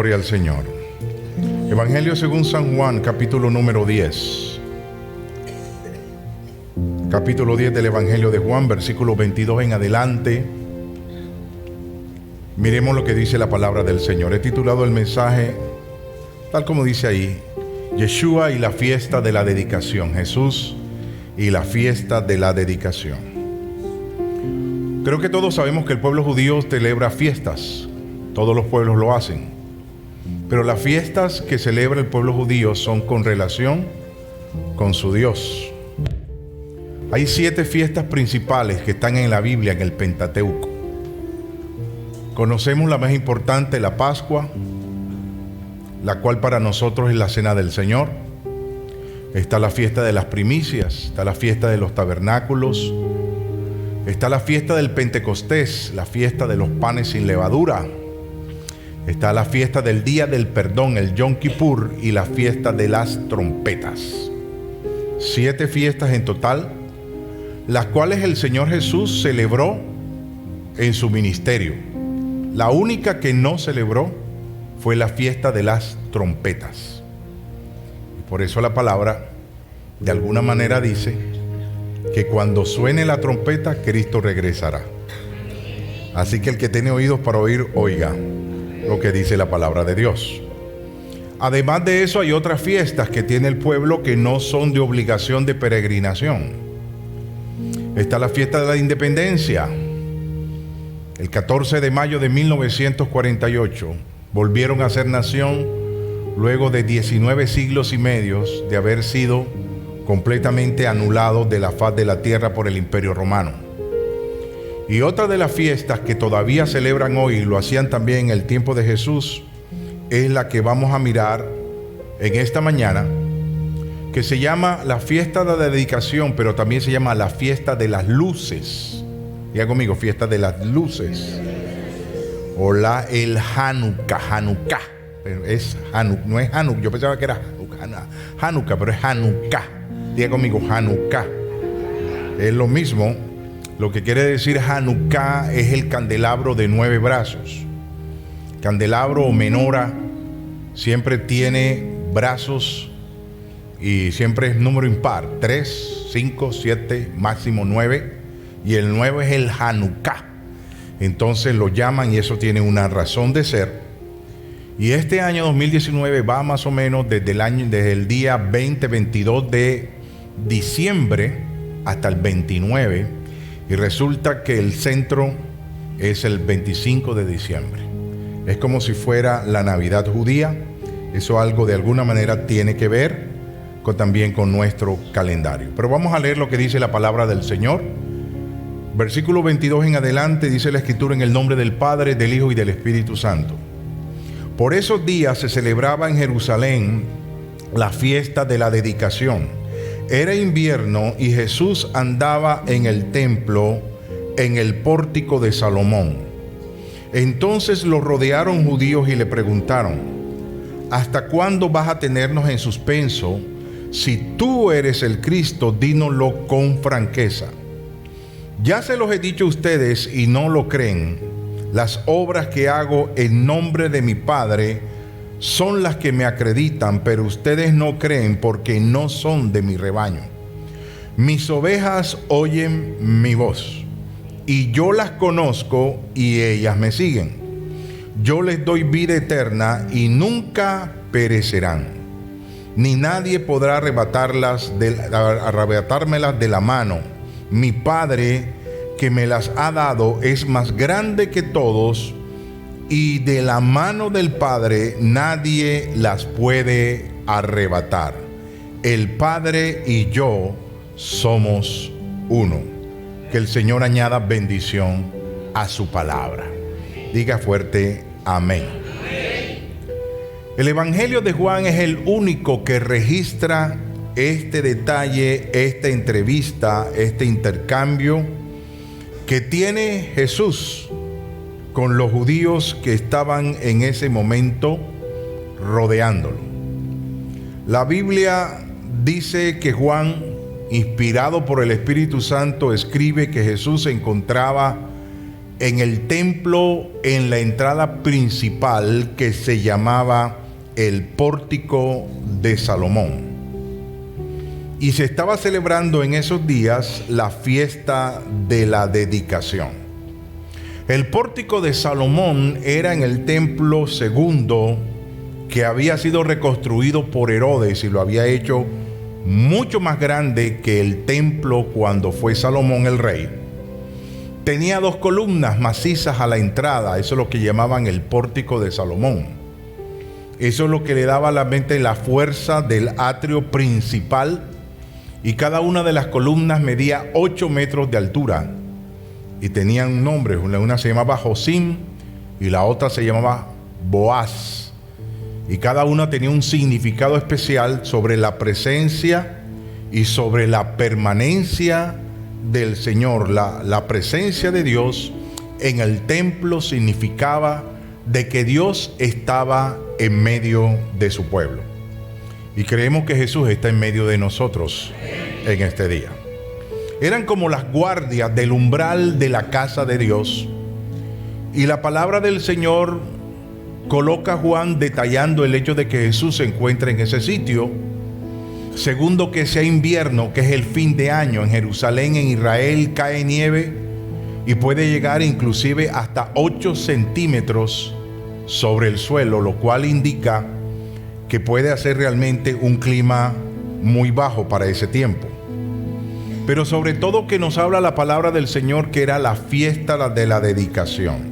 Gloria al Señor. Evangelio según San Juan, capítulo número 10. Capítulo 10 del Evangelio de Juan, versículo 22 en adelante. Miremos lo que dice la palabra del Señor. He titulado el mensaje, tal como dice ahí, Yeshua y la fiesta de la dedicación. Jesús y la fiesta de la dedicación. Creo que todos sabemos que el pueblo judío celebra fiestas. Todos los pueblos lo hacen. Pero las fiestas que celebra el pueblo judío son con relación con su Dios. Hay 7 fiestas principales que están en la Biblia, en el Pentateuco. Conocemos la más importante, la Pascua, la cual para nosotros es la Cena del Señor. Está la fiesta de las primicias, está la fiesta de los tabernáculos, está la fiesta del Pentecostés, la fiesta de los panes sin levadura. Está la fiesta del Día del Perdón, el Yom Kippur, y la fiesta de las trompetas. 7 fiestas en total, las cuales el Señor Jesús celebró en su ministerio. La única que no celebró fue la fiesta de las trompetas. Y por eso la palabra de alguna manera dice que cuando suene la trompeta, Cristo regresará. Así que el que tiene oídos para oír, oiga lo que dice la palabra de Dios. Además de eso, hay otras fiestas que tiene el pueblo que no son de obligación de peregrinación. Está la fiesta de la independencia. El 14 de mayo de 1948 volvieron a ser nación luego de 19 siglos y medios de haber sido completamente anulados de la faz de la tierra por el Imperio Romano. Y otra de las fiestas que todavía celebran hoy, y lo hacían también en el tiempo de Jesús, es la que vamos a mirar en esta mañana, que se llama la fiesta de la dedicación, pero también se llama la fiesta de las luces. Diga conmigo, fiesta de las luces. O el Hanukkah. Pero es Hanukkah, no es Hanukkah. Yo pensaba que era Hanukkah, pero es Hanukkah. Diga conmigo, Hanukkah. Es lo mismo. Lo que quiere decir Hanukkah es el candelabro de 9 brazos. Candelabro o menora siempre tiene brazos y siempre es número impar. 3, 5, 7, máximo 9. Y el 9 es el Hanukkah. Entonces lo llaman y eso tiene una razón de ser. Y este año 2019 va más o menos desde el día 22 de diciembre hasta el 29. Y resulta que el centro es el 25 de diciembre. Es como si fuera la Navidad judía. Eso algo de alguna manera tiene que ver también con nuestro calendario. Pero vamos a leer lo que dice la palabra del Señor. Versículo 22 en adelante dice la Escritura: en el nombre del Padre, del Hijo y del Espíritu Santo. Por esos días se celebraba en Jerusalén la fiesta de la dedicación. Era invierno y Jesús andaba en el templo, en el pórtico de Salomón. Entonces lo rodearon judíos y le preguntaron: ¿hasta cuándo vas a tenernos en suspenso? Si tú eres el Cristo, dínoslo con franqueza. Ya se los he dicho a ustedes y no lo creen. Las obras que hago en nombre de mi Padre son las que me acreditan, pero ustedes no creen porque no son de mi rebaño. Mis ovejas oyen mi voz, y yo las conozco y ellas me siguen. Yo les doy vida eterna y nunca perecerán, ni nadie podrá arrebatármelas de la mano. Mi Padre que me las ha dado es más grande que todos, y de la mano del Padre nadie las puede arrebatar. El Padre y yo somos uno. Que el Señor añada bendición a su palabra. Diga fuerte, amén. El Evangelio de Juan es el único que registra este detalle, esta entrevista, este intercambio que tiene Jesús con los judíos que estaban en ese momento rodeándolo. La Biblia dice que Juan, inspirado por el Espíritu Santo, escribe que Jesús se encontraba en el templo, en la entrada principal que se llamaba el Pórtico de Salomón. Y se estaba celebrando en esos días la fiesta de la dedicación. El Pórtico de Salomón era en el templo segundo que había sido reconstruido por Herodes y lo había hecho mucho más grande que el templo cuando fue Salomón el rey. Tenía 2 columnas macizas a la entrada, eso es lo que llamaban el Pórtico de Salomón. Eso es lo que le daba a la mente la fuerza del atrio principal, y cada una de las columnas medía 8 metros de altura y tenían nombres. Una se llamaba Josim y la otra se llamaba Boaz, y cada una tenía un significado especial sobre la presencia y sobre la permanencia del Señor. La presencia de Dios en el templo significaba de que Dios estaba en medio de su pueblo. Y creemos que Jesús está en medio de nosotros en este día. Eran como las guardias del umbral de la casa de Dios. Y la palabra del Señor coloca a Juan detallando el hecho de que Jesús se encuentra en ese sitio. Segundo, que sea invierno, que es el fin de año. En Jerusalén, en Israel, cae nieve y puede llegar inclusive hasta 8 centímetros sobre el suelo, lo cual indica que puede hacer realmente un clima muy bajo para ese tiempo. Pero sobre todo que nos habla la palabra del Señor que era la fiesta de la dedicación.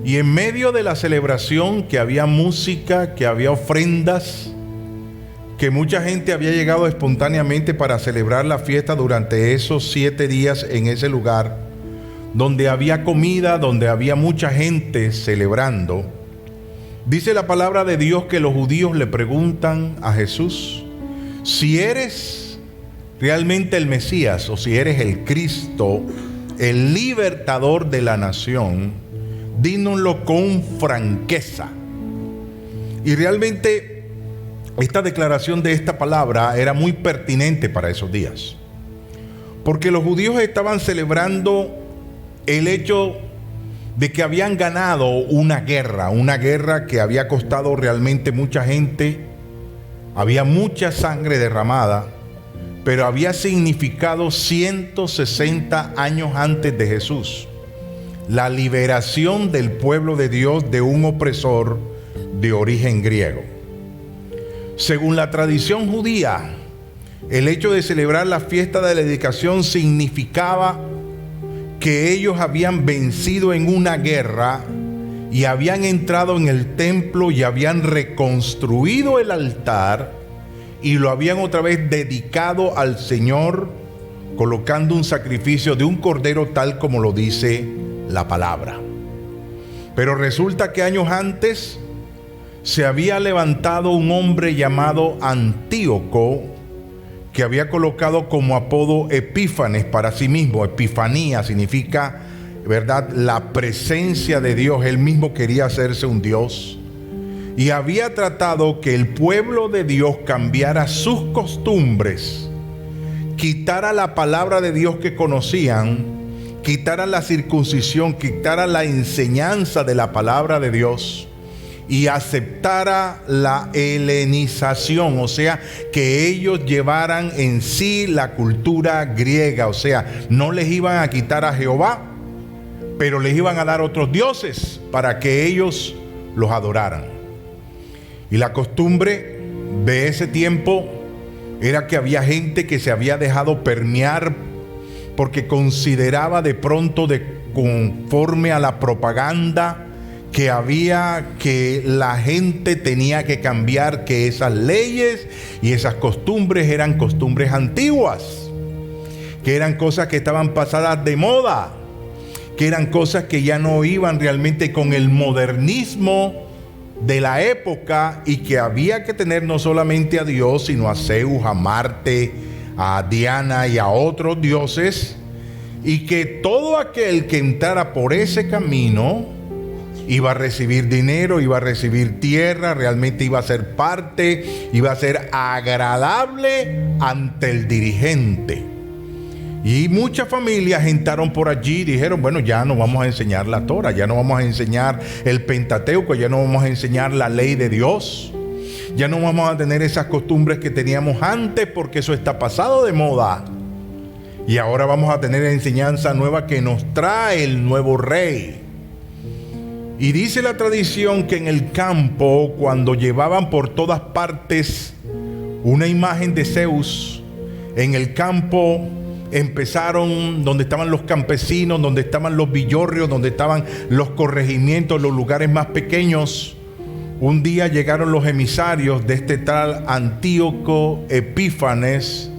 Y en medio de la celebración, que había música, que había ofrendas, que mucha gente había llegado espontáneamente para celebrar la fiesta durante esos 7 días en ese lugar, donde había comida, donde había mucha gente celebrando. Dice la palabra de Dios que los judíos le preguntan a Jesús si eres realmente el Mesías o si eres el Cristo, el libertador de la nación, dínoslo con franqueza. Y realmente esta declaración de esta palabra era muy pertinente para esos días, porque los judíos estaban celebrando el hecho de que habían ganado una guerra que había costado realmente mucha gente, había mucha sangre derramada, pero había significado 160 años antes de Jesús la liberación del pueblo de Dios de un opresor de origen griego. Según la tradición judía, el hecho de celebrar la fiesta de la dedicación significaba que ellos habían vencido en una guerra y habían entrado en el templo y habían reconstruido el altar y lo habían otra vez dedicado al Señor, colocando un sacrificio de un cordero tal como lo dice la palabra. Pero resulta que años antes se había levantado un hombre llamado Antíoco, que había colocado como apodo Epífanes para sí mismo. Epifanía significa, ¿verdad?, la presencia de Dios. Él mismo quería hacerse un Dios y había tratado que el pueblo de Dios cambiara sus costumbres, quitara la palabra de Dios que conocían, quitara la circuncisión, quitara la enseñanza de la palabra de Dios y aceptara la helenización, o sea, que ellos llevaran en sí la cultura griega. O sea, no les iban a quitar a Jehová, pero les iban a dar otros dioses para que ellos los adoraran. Y la costumbre de ese tiempo era que había gente que se había dejado permear porque consideraba de pronto, conforme a la propaganda que había, que la gente tenía que cambiar, que esas leyes y esas costumbres eran costumbres antiguas, que eran cosas que estaban pasadas de moda, que eran cosas que ya no iban realmente con el modernismo de la época, y que había que tener no solamente a Dios, sino a Zeus, a Marte, a Diana y a otros dioses, y que todo aquel que entrara por ese camino iba a recibir dinero, iba a recibir tierra, realmente iba a ser parte, iba a ser agradable ante el dirigente. Y muchas familias entraron por allí y dijeron, bueno, ya no vamos a enseñar la Torah, ya no vamos a enseñar el Pentateuco, ya no vamos a enseñar la ley de Dios, ya no vamos a tener esas costumbres que teníamos antes porque eso está pasado de moda. Y ahora vamos a tener enseñanza nueva que nos trae el nuevo rey. Y dice la tradición que en el campo, cuando llevaban por todas partes una imagen de Zeus, en el campo empezaron donde estaban los campesinos, donde estaban los villorrios, donde estaban los corregimientos, los lugares más pequeños. Un día llegaron los emisarios de este tal Antíoco Epífanes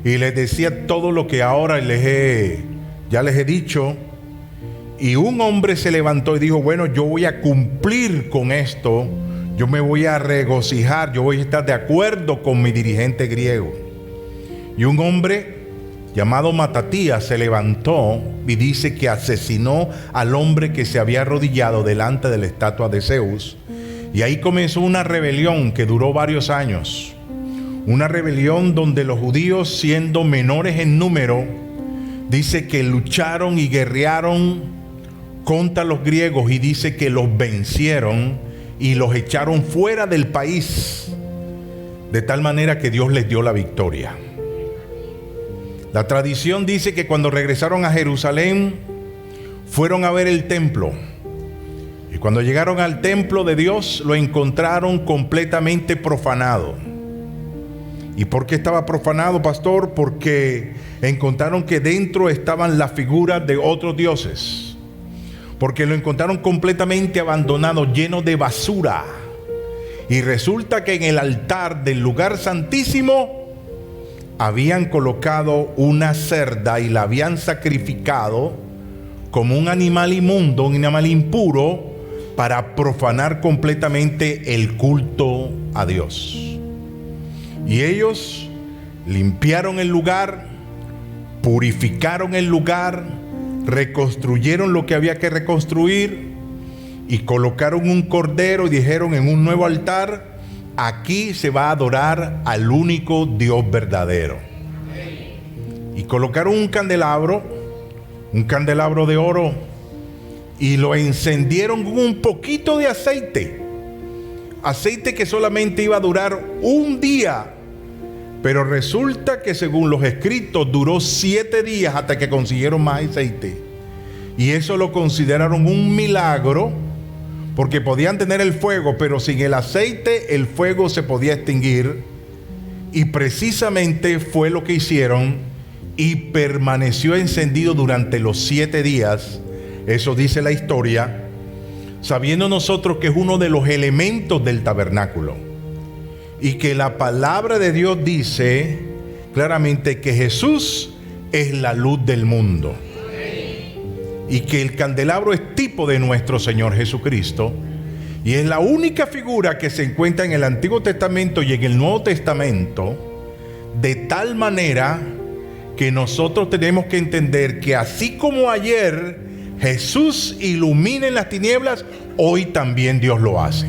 y les decía todo lo que ahora ya les he dicho. Y un hombre se levantó y dijo, bueno, yo voy a cumplir con esto, yo me voy a regocijar, yo voy a estar de acuerdo con mi dirigente griego. Y un hombre llamado Matatías se levantó y dice que asesinó al hombre que se había arrodillado delante de la estatua de Zeus. Y ahí comenzó una rebelión que duró varios años. Una rebelión donde los judíos, siendo menores en número, dice que lucharon y guerrearon contra los griegos y dice que los vencieron y los echaron fuera del país, de tal manera que Dios les dio la victoria. La tradición dice que cuando regresaron a Jerusalén, fueron a ver el templo. Y cuando llegaron al templo de Dios, lo encontraron completamente profanado. ¿Y por qué estaba profanado, pastor? Porque encontraron que dentro estaban las figuras de otros dioses. Porque lo encontraron completamente abandonado, lleno de basura. Y resulta que en el altar del lugar santísimo habían colocado una cerda y la habían sacrificado como un animal inmundo, un animal impuro, para profanar completamente el culto a Dios. Y ellos limpiaron el lugar, purificaron el lugar, reconstruyeron lo que había que reconstruir y colocaron un cordero y dijeron en un nuevo altar, aquí se va a adorar al único Dios verdadero. Y colocaron un candelabro de oro y lo encendieron con un poquito de aceite que solamente iba a durar un día, pero resulta que según los escritos duró 7 días hasta que consiguieron más aceite. Y eso lo consideraron un milagro, porque podían tener el fuego, pero sin el aceite el fuego se podía extinguir. Y precisamente fue lo que hicieron y permaneció encendido durante los 7 días. Eso dice la historia, sabiendo nosotros que es uno de los elementos del tabernáculo y que la palabra de Dios dice claramente que Jesús es la luz del mundo y que el candelabro es tipo de nuestro Señor Jesucristo y es la única figura que se encuentra en el Antiguo Testamento y en el Nuevo Testamento, de tal manera que nosotros tenemos que entender que así como ayer Jesús ilumina en las tinieblas, hoy también Dios lo hace.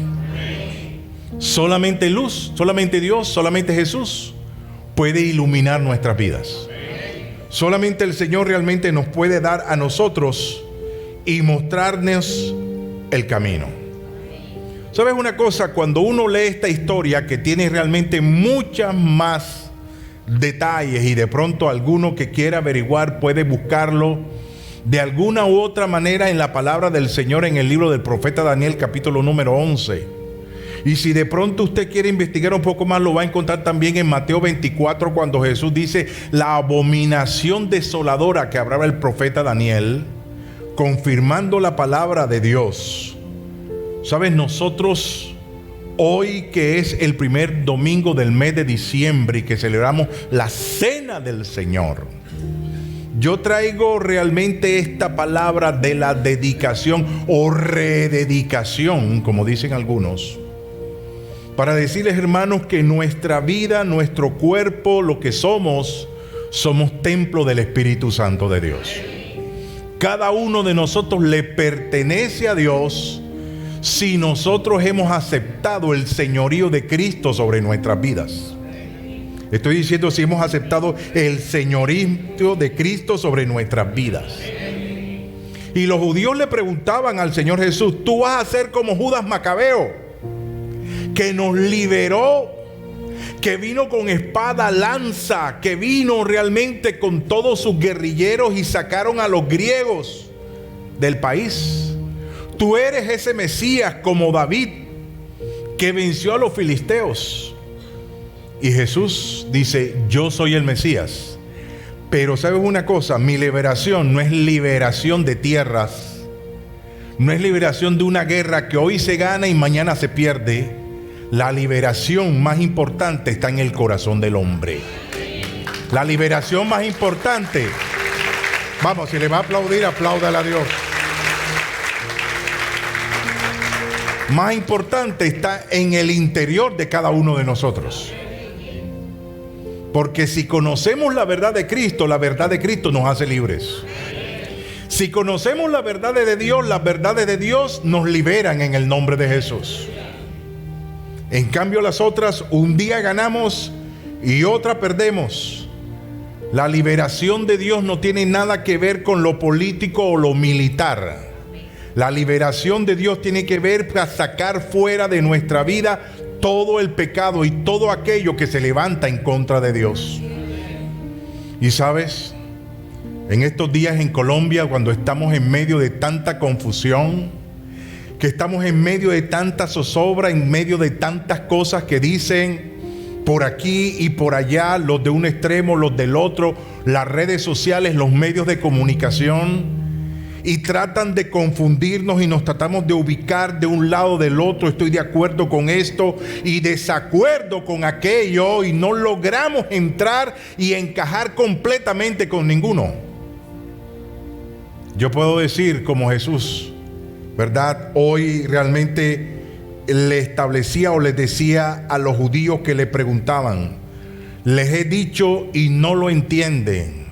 Solamente luz, solamente Dios, solamente Jesús puede iluminar nuestras vidas. Solamente el Señor realmente nos puede dar a nosotros y mostrarnos el camino. ¿Sabes una cosa? Cuando uno lee esta historia que tiene realmente muchas más detalles y de pronto alguno que quiera averiguar puede buscarlo de alguna u otra manera en la palabra del Señor en el libro del profeta Daniel, capítulo número 11. Y si de pronto usted quiere investigar un poco más, lo va a encontrar también en Mateo 24, cuando Jesús dice la abominación desoladora que hablaba el profeta Daniel, confirmando la palabra de Dios. ¿Sabes? Nosotros hoy, que es el primer domingo del mes de diciembre y que celebramos la cena del Señor, yo traigo realmente esta palabra de la dedicación o rededicación, como dicen algunos, para decirles, hermanos, que nuestra vida, nuestro cuerpo, lo que somos templo del Espíritu Santo de Dios. Cada uno de nosotros le pertenece a Dios si nosotros hemos aceptado el señorío de Cristo sobre nuestras vidas. Estoy diciendo si hemos aceptado el señorío de Cristo sobre nuestras vidas. Y los judíos le preguntaban al Señor Jesús: tú vas a ser como Judas Macabeo, que nos liberó, que vino con espada, lanza, que vino realmente con todos sus guerrilleros y sacaron a los griegos del país. Tú eres ese Mesías como David, que venció a los filisteos. Y Jesús dice: yo soy el Mesías. Pero ¿sabes una cosa? Mi liberación no es liberación de tierras, no es liberación de una guerra que hoy se gana y mañana se pierde. La liberación más importante está en el corazón del hombre. La liberación más importante, vamos, si le va a aplaudir, apláudale a Dios. Más importante está en el interior de cada uno de nosotros. Porque si conocemos la verdad de Cristo, la verdad de Cristo nos hace libres. Si conocemos la verdad de Dios, las verdades de Dios nos liberan en el nombre de Jesús. En cambio, las otras, un día ganamos y otra perdemos. La liberación de Dios no tiene nada que ver con lo político o lo militar. La liberación de Dios tiene que ver para sacar fuera de nuestra vida todo el pecado y todo aquello que se levanta en contra de Dios. Y sabes, en estos días en Colombia, cuando estamos en medio de tanta confusión, que estamos en medio de tanta zozobra, en medio de tantas cosas que dicen por aquí y por allá, los de un extremo, los del otro, las redes sociales, los medios de comunicación, y tratan de confundirnos y nos tratamos de ubicar de un lado del otro. Estoy de acuerdo con esto y desacuerdo con aquello, y no logramos entrar y encajar completamente con ninguno. Yo puedo decir como Jesús, ¿verdad? Hoy realmente le establecía o les decía a los judíos que le preguntaban: les he dicho y no lo entienden,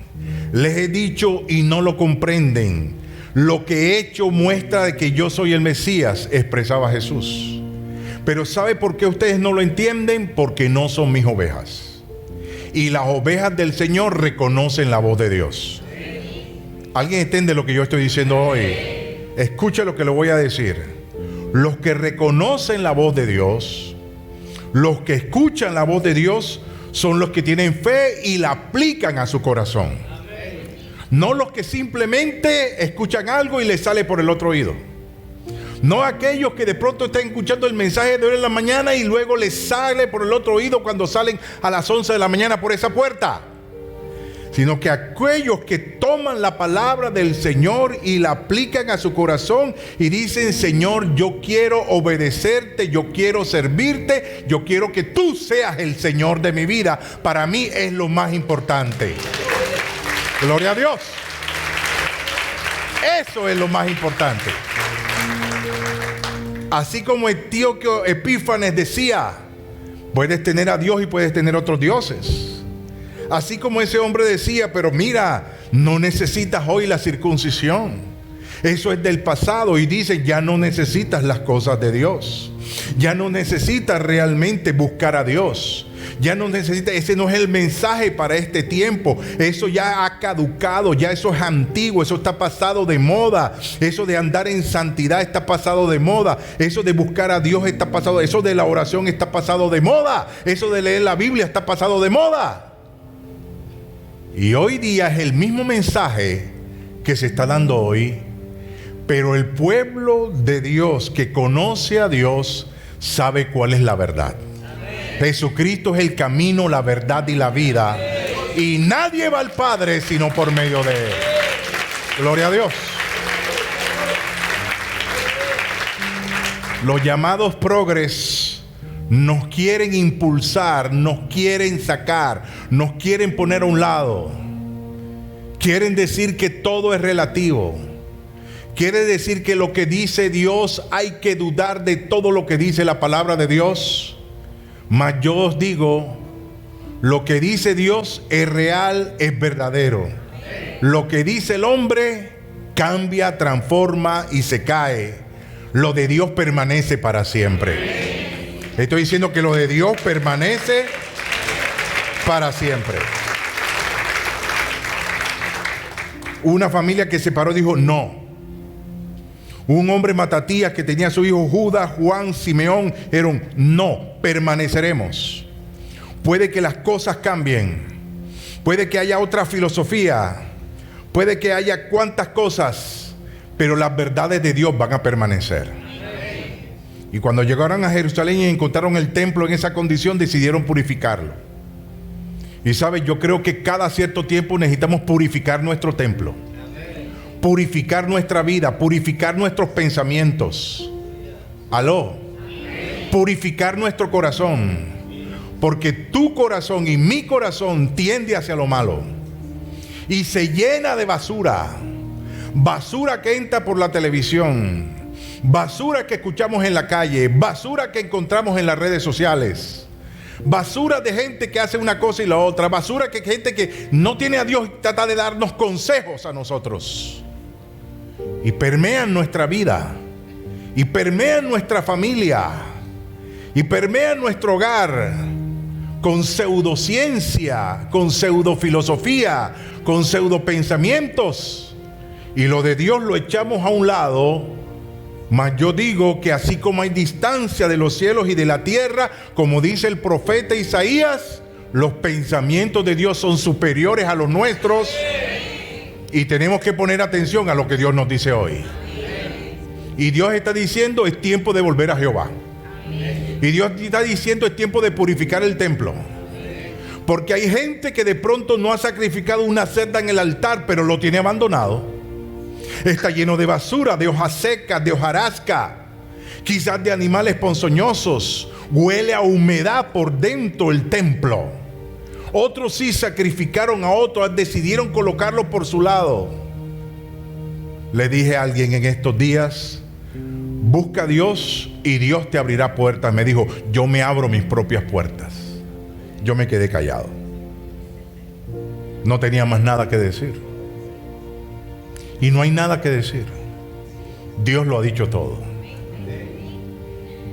les he dicho y no lo comprenden. Lo que he hecho muestra de que yo soy el Mesías, expresaba Jesús. Pero ¿sabe por qué ustedes no lo entienden? Porque no son mis ovejas. Y las ovejas del Señor reconocen la voz de Dios. ¿Alguien entiende lo que yo estoy diciendo hoy? Escuche lo que le voy a decir. Los que reconocen la voz de Dios, los que escuchan la voz de Dios, son los que tienen fe y la aplican a su corazón. No los que simplemente escuchan algo y les sale por el otro oído. No aquellos que de pronto están escuchando el mensaje de hoy en la mañana y luego les sale por el otro oído cuando salen a las 11 de la mañana por esa puerta. Sino que aquellos que toman la palabra del Señor y la aplican a su corazón y dicen: Señor, yo quiero obedecerte, yo quiero servirte, yo quiero que tú seas el Señor de mi vida. Para mí es lo más importante. Gloria a Dios. Eso es lo más importante. Así como Antíoco Epífanes decía: puedes tener a Dios y puedes tener otros dioses. Así como ese hombre decía: pero mira, no necesitas hoy la circuncisión. Eso es del pasado. Y dice: ya no necesitas las cosas de Dios. Ya no necesitas realmente buscar a Dios. Ya no necesita, ese no es el mensaje para este tiempo. Eso ya ha caducado, ya eso es antiguo, eso está pasado de moda. Eso de andar en santidad está pasado de moda. Eso de buscar a Dios está pasado, eso de la oración está pasado de moda. Eso de leer la Biblia está pasado de moda. Y hoy día es el mismo mensaje que se está dando hoy, pero el pueblo de Dios que conoce a Dios sabe cuál es la verdad. Jesucristo es el camino, la verdad y la vida. Y nadie va al Padre sino por medio de Él. Gloria a Dios. Los llamados progres nos quieren impulsar, nos quieren sacar, nos quieren poner a un lado. Quieren decir que todo es relativo. Quiere decir que lo que dice Dios hay que dudar de todo lo que dice la palabra de Dios. Mas yo os digo, lo que dice Dios es real, es verdadero. Lo que dice el hombre cambia, transforma y se cae. Lo de Dios permanece para siempre. Estoy diciendo que lo de Dios permanece para siempre. Una familia que se paró y dijo no. Un hombre Matatías que tenía a su hijo Judas, Juan, Simeón, dijeron no, permaneceremos. Puede que las cosas cambien, puede que haya otra filosofía, puede que haya cuantas cosas, pero las verdades de Dios van a permanecer. Y cuando llegaron a Jerusalén y encontraron el templo en esa condición, decidieron purificarlo. Y sabes, yo creo que cada cierto tiempo necesitamos purificar nuestro templo, purificar nuestra vida, purificar nuestros pensamientos. Aló, purificar nuestro corazón, porque tu corazón y mi corazón tiende hacia lo malo y se llena de basura, basura que entra por la televisión, basura que escuchamos en la calle, basura que encontramos en las redes sociales. Basura de gente que hace una cosa y la otra. Basura de gente que no tiene a Dios y trata de darnos consejos a nosotros. Y permean nuestra vida. Y permean nuestra familia. Y permean nuestro hogar. Con pseudociencia, con pseudofilosofía, con pseudopensamientos. Y lo de Dios lo echamos a un lado. Mas yo digo que así como hay distancia de los cielos y de la tierra, como dice el profeta Isaías, los pensamientos de Dios son superiores a los nuestros. Y tenemos que poner atención a lo que Dios nos dice hoy. Y Dios está diciendo, es tiempo de volver a Jehová. Y Dios está diciendo, es tiempo de purificar el templo. Porque hay gente que de pronto no ha sacrificado una cerda en el altar, pero lo tiene abandonado. Está lleno de basura, de hojas secas, de hojarasca, quizás de animales ponzoñosos. Huele a humedad por dentro el templo. Otros sí sacrificaron a otros, decidieron colocarlo por su lado. Le dije a alguien en estos días, busca a Dios y Dios te abrirá puertas. Me dijo, yo me abro mis propias puertas. Yo me quedé callado. No tenía más nada que decir. Y no hay nada que decir. Dios lo ha dicho todo.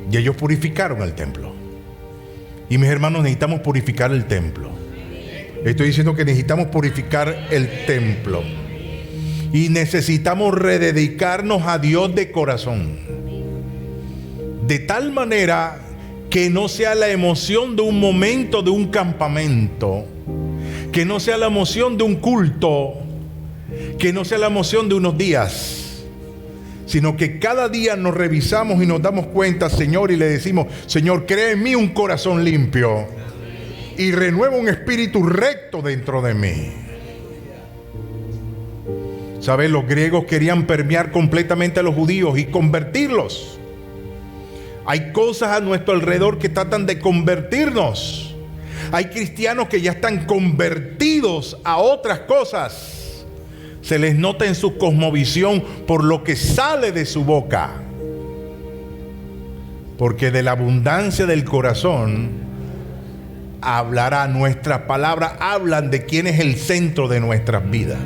Y ellos purificaron el templo. Y mis hermanos, necesitamos purificar el templo. Estoy diciendo que necesitamos purificar el templo. Y necesitamos rededicarnos a Dios de corazón. De tal manera que no sea la emoción de un momento, de un campamento. Que no sea la emoción de un culto. Que no sea la emoción de unos días, sino que cada día nos revisamos y nos damos cuenta, Señor, y le decimos, Señor, crea en mí un corazón limpio y renueva un espíritu recto dentro de mí. ¿Sabes? Los griegos querían permear completamente a los judíos y convertirlos. Hay cosas a nuestro alrededor que tratan de convertirnos. Hay cristianos que ya están convertidos a otras cosas. Se les nota en su cosmovisión por lo que sale de su boca. Porque de la abundancia del corazón hablará. Nuestras palabras hablan de quién es el centro de nuestras vidas.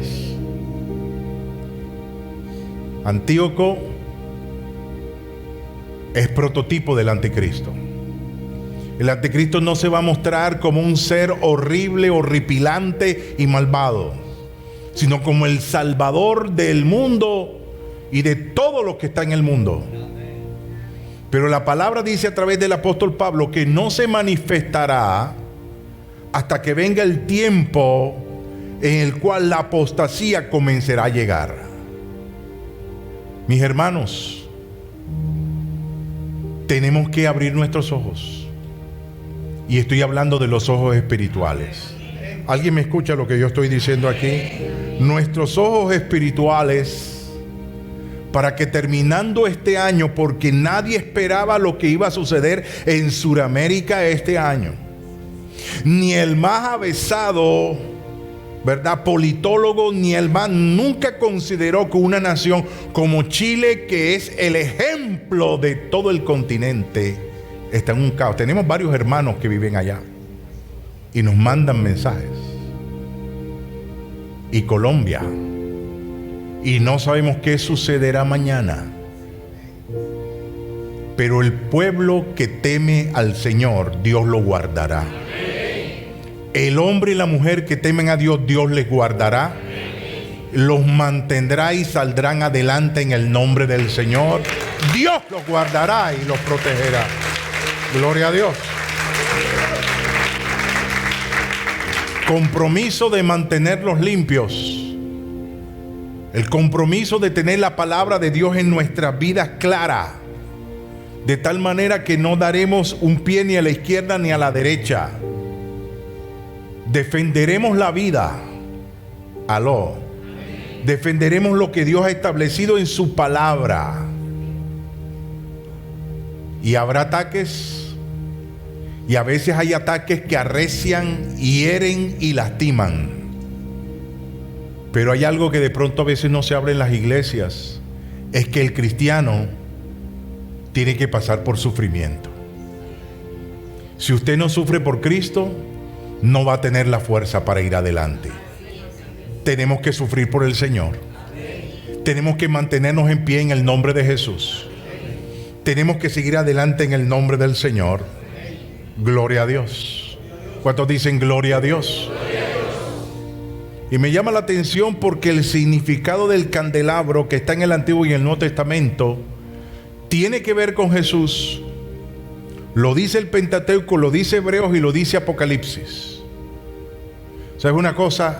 Antíoco es prototipo del anticristo. El anticristo no se va a mostrar como un ser horrible, horripilante y malvado, sino como el salvador del mundo y de todo lo que está en el mundo. Pero la palabra dice a través del apóstol Pablo que no se manifestará hasta que venga el tiempo en el cual la apostasía comenzará a llegar. Mis hermanos, tenemos que abrir nuestros ojos. Y estoy hablando de los ojos espirituales. ¿Alguien me escucha lo que yo estoy diciendo aquí? Nuestros ojos espirituales, para que terminando este año, porque nadie esperaba lo que iba a suceder en Sudamérica este año. Ni el más avesado, ¿verdad?, politólogo, ni el más nunca consideró que una nación como Chile, que es el ejemplo de todo el continente, está en un caos. Tenemos varios hermanos que viven allá y nos mandan mensajes. Y Colombia. Y no sabemos qué sucederá mañana. Pero el pueblo que teme al Señor, Dios lo guardará. El hombre y la mujer que temen a Dios, Dios les guardará, los mantendrá y saldrán adelante en el nombre del Señor. Dios los guardará y los protegerá. Gloria a Dios. Compromiso de mantenerlos limpios. El compromiso de tener la palabra de Dios en nuestras vidas clara, de tal manera que no daremos un pie ni a la izquierda ni a la derecha. Defenderemos la vida. Aló. Defenderemos lo que Dios ha establecido en su palabra. Y habrá ataques, y a veces hay ataques que arrecian, hieren y lastiman. Pero hay algo que de pronto a veces no se abre en las iglesias, es que el cristiano tiene que pasar por sufrimiento. Si usted no sufre por Cristo, no va a tener la fuerza para ir adelante. Tenemos que sufrir por el Señor. Tenemos que mantenernos en pie en el nombre de Jesús. Tenemos que seguir adelante en el nombre del Señor. Gloria a Dios. ¿Cuántos dicen gloria a Dios? Y me llama la atención porque el significado del candelabro que está en el Antiguo y el Nuevo Testamento tiene que ver con Jesús. Lo dice el Pentateuco, lo dice Hebreos y lo dice Apocalipsis. ¿Sabes una cosa?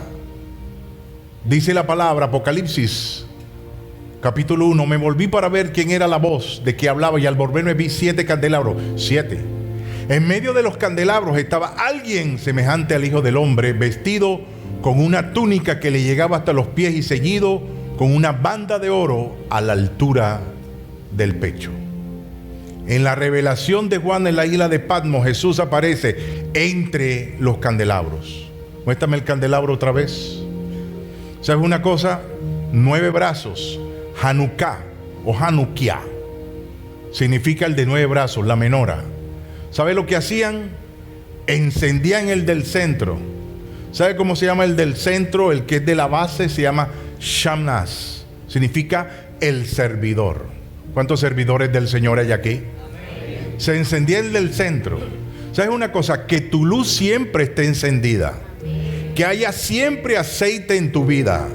Dice la palabra, Apocalipsis, capítulo 1, me volví para ver quién era la voz de que hablaba, y al volverme vi 7 candelabros. 7. En medio de los candelabros estaba alguien semejante al Hijo del Hombre, vestido con una túnica que le llegaba hasta los pies y ceñido con una banda de oro a la altura del pecho. En la revelación de Juan en la isla de Patmos, Jesús aparece entre los candelabros. Muéstrame el candelabro otra vez. ¿Sabes una cosa? 9 brazos. Hanukkah o Hanukkah significa el de 9 brazos, la menora. ¿Sabe lo que hacían? Encendían el del centro. ¿Sabe cómo se llama el del centro? El que es de la base se llama Shamnas. Significa el servidor. ¿Cuántos servidores del Señor hay aquí? Amén. Se encendía el del centro. ¿Sabes una cosa? Que tu luz siempre esté encendida. Que haya siempre aceite en tu vida.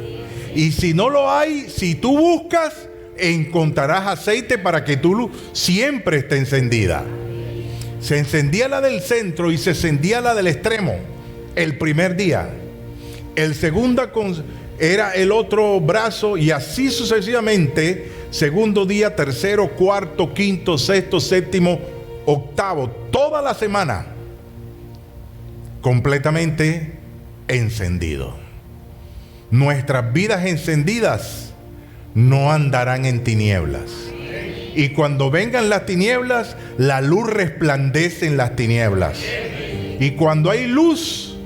Y si no lo hay, si tú buscas, encontrarás aceite para que tu luz siempre esté encendida. Se encendía la del centro y se encendía la del extremo el primer día. El segundo era el otro brazo, y así sucesivamente, segundo día, tercero, cuarto, quinto, sexto, séptimo, octavo, toda la semana completamente encendido. Nuestras vidas encendidas no andarán en tinieblas. Y cuando vengan las tinieblas, la luz resplandece en las tinieblas. Y cuando hay luz,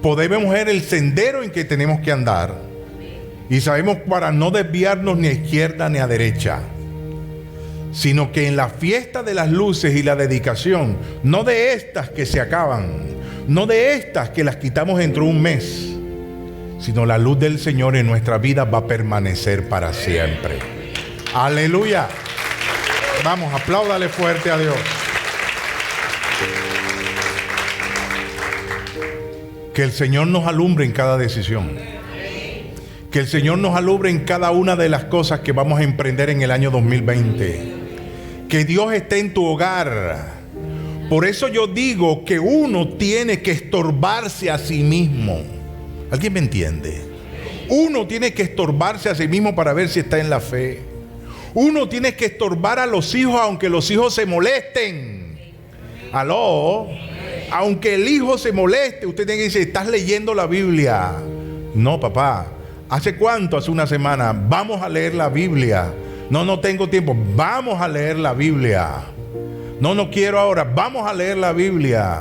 podemos ver el sendero en que tenemos que andar. Y sabemos para no desviarnos ni a izquierda ni a derecha, sino que en la fiesta de las luces y la dedicación, no de estas que se acaban, no de estas que las quitamos dentro de un mes, sino la luz del Señor en nuestra vida va a permanecer para siempre. Aleluya. Vamos, apláudale fuerte a Dios. Que el Señor nos alumbre en cada decisión. Que el Señor nos alumbre en cada una de las cosas que vamos a emprender en el año 2020. Que Dios esté en tu hogar. Por eso yo digo que uno tiene que estorbarse a sí mismo. ¿Alguien me entiende? Uno tiene que estorbarse a sí mismo para ver si está en la fe. Uno tiene que estorbar a los hijos aunque los hijos se molesten. ¿Aló? Aunque el hijo se moleste, usted tiene que decir, ¿estás leyendo la Biblia? No, papá. ¿Hace cuánto? Hace una semana. Vamos a leer la Biblia. No tengo tiempo. Vamos a leer la Biblia. No quiero ahora. Vamos a leer la Biblia.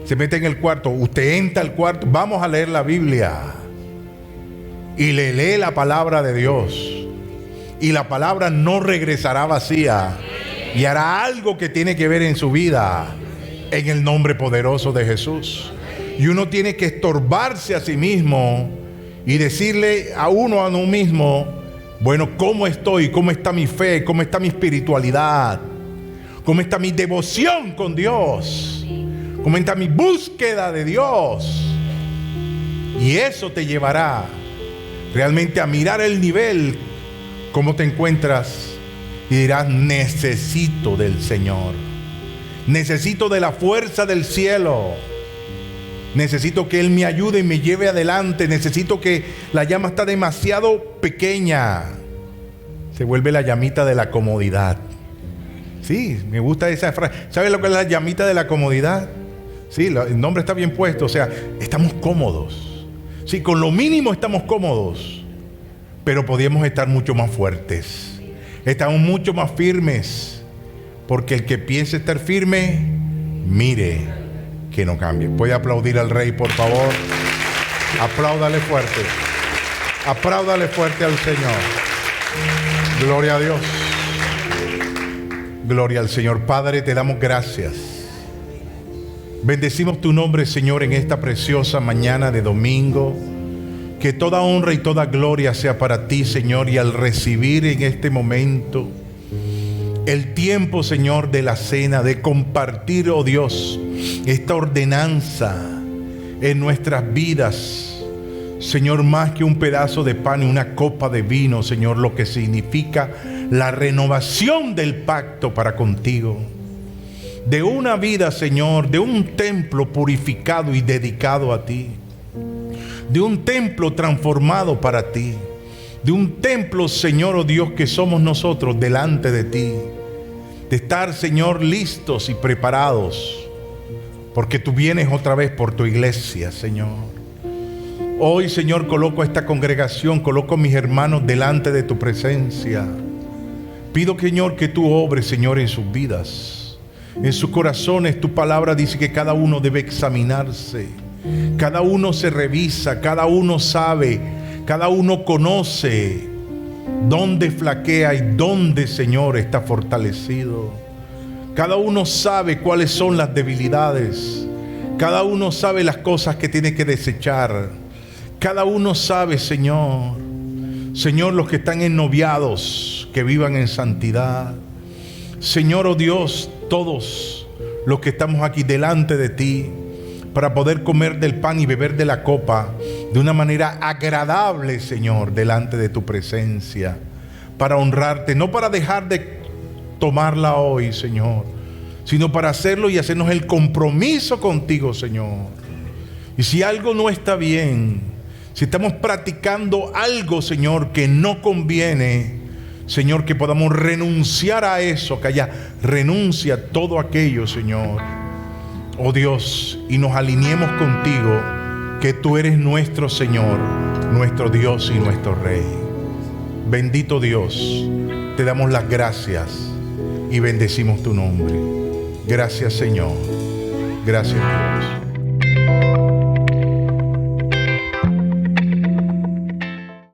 Se mete en el cuarto. Usted entra al cuarto. Vamos a leer la Biblia. Y le lee la palabra de Dios. Y la palabra no regresará vacía. Y hará algo que tiene que ver en su vida. En el nombre poderoso de Jesús. Y uno tiene que estorbarse a sí mismo y decirle a uno mismo, bueno, ¿cómo estoy? ¿Cómo está mi fe? ¿Cómo está mi espiritualidad? ¿Cómo está mi devoción con Dios? Comenta mi búsqueda de Dios. Y eso te llevará realmente a mirar el nivel, cómo te encuentras, y dirás: necesito del Señor. Necesito de la fuerza del cielo. Necesito que Él me ayude y me lleve adelante. Necesito que la llama está demasiado pequeña. Se vuelve la llamita de la comodidad. Sí, me gusta esa frase. ¿Sabes lo que es la llamita de la comodidad? Sí, el nombre está bien puesto. O sea, estamos cómodos. Sí, con lo mínimo estamos cómodos. Pero podríamos estar mucho más fuertes. Estamos mucho más firmes. Porque el que piense estar firme, mire que no cambie. Puede aplaudir al Rey, por favor. Apláudale fuerte. Apláudale fuerte al Señor. Gloria a Dios. Gloria al Señor. Padre, te damos gracias. Bendecimos tu nombre, Señor, en esta preciosa mañana de domingo. Que toda honra y toda gloria sea para ti, Señor. Y al recibir en este momento el tiempo, Señor, de la cena, de compartir, oh Dios, esta ordenanza en nuestras vidas, Señor, más que un pedazo de pan y una copa de vino, Señor, lo que significa la renovación del pacto para contigo, de una vida, Señor, de un templo purificado y dedicado a ti, de un templo transformado para ti, de un templo, Señor, oh Dios, que somos nosotros delante de ti, de estar, Señor, listos y preparados, porque tú vienes otra vez por tu iglesia, Señor. Hoy, Señor, coloco a esta congregación, coloco a mis hermanos delante de tu presencia. Pido, Señor, que tú obres, Señor, en sus vidas, en sus corazones. Tu palabra dice que cada uno debe examinarse, cada uno se revisa, cada uno sabe, cada uno conoce dónde flaquea y dónde, Señor, está fortalecido. Cada uno sabe cuáles son las debilidades. Cada uno sabe las cosas que tiene que desechar. Cada uno sabe, Señor, Señor, los que están ennoviados, que vivan en santidad. Señor, oh Dios, todos los que estamos aquí delante de ti, para poder comer del pan y beber de la copa de una manera agradable, Señor, delante de tu presencia, para honrarte, no para dejar de tomarla hoy, Señor, sino para hacerlo y hacernos el compromiso contigo, Señor. Y si algo no está bien, si estamos practicando algo, Señor, que no conviene, Señor, que podamos renunciar a eso, que haya renuncia a todo aquello, Señor, oh Dios, y nos alineemos contigo, que tú eres nuestro Señor, nuestro Dios y nuestro Rey. Bendito Dios, te damos las gracias y bendecimos tu nombre. Gracias, Señor. Gracias, Dios.